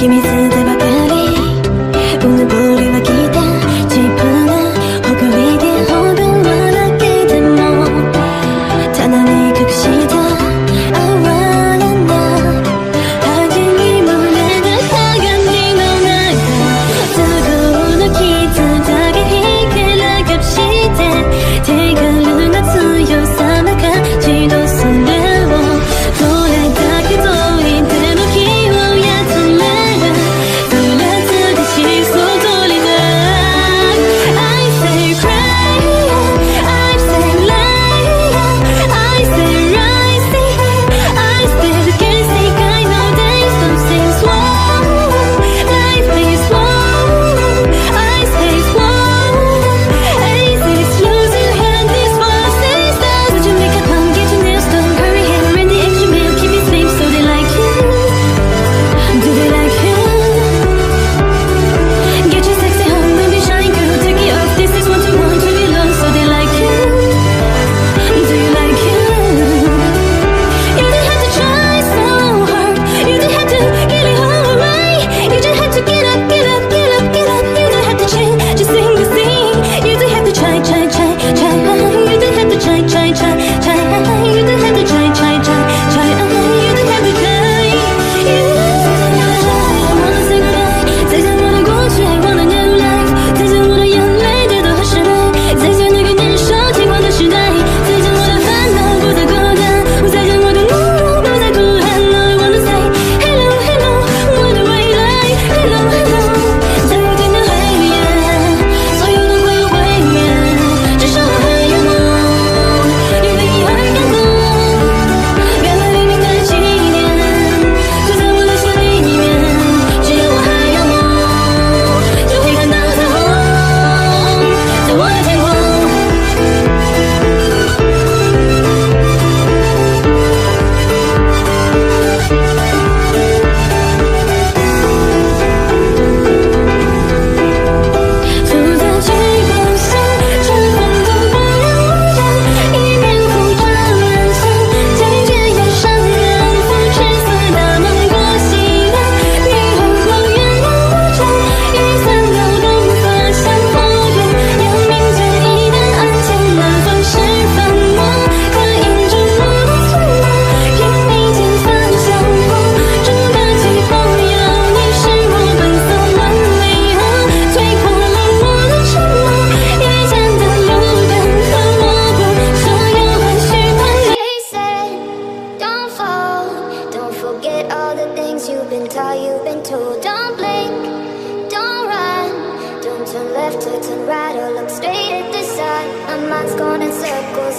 秘密でばかりうぬぼれはきた自分が誇りで本当はだけでも棚に隠した哀れな恥に漏れた鏡の中都合の傷だけひけらかして手軽な強さな感じのそれをどれだけ遠い手の気をやつ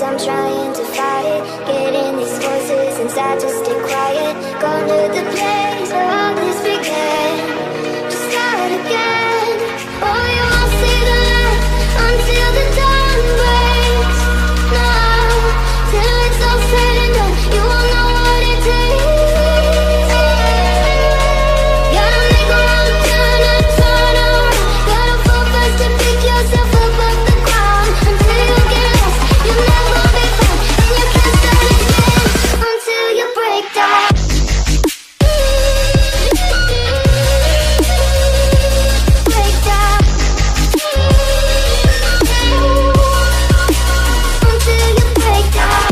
I'm trying to fight it, getting these voices inside to stay quiet. Gone to the place where all this began, to start again. Oh, you won't see the light until the dawn breaks. No, till it's all said and done, you won't know what it takes. Gotta make a wrong turn and turn around. Gotta fall fast to pick yourself up off the ground. Until you get lost, you'll never be found. And you can't start again until you break down. Break down. Until you break down.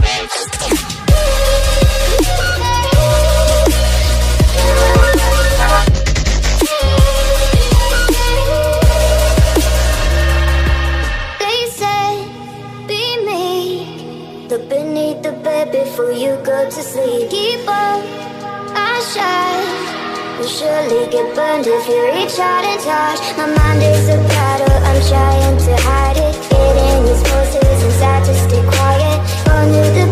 They say, be me. Look beneath the bed before you go to sleep. Keep up, I shine. You'll surely get burned if you reach out and touch. My mind is a battle, I'm trying to hide it. Getting these voices inside to stay quiet. Gone to the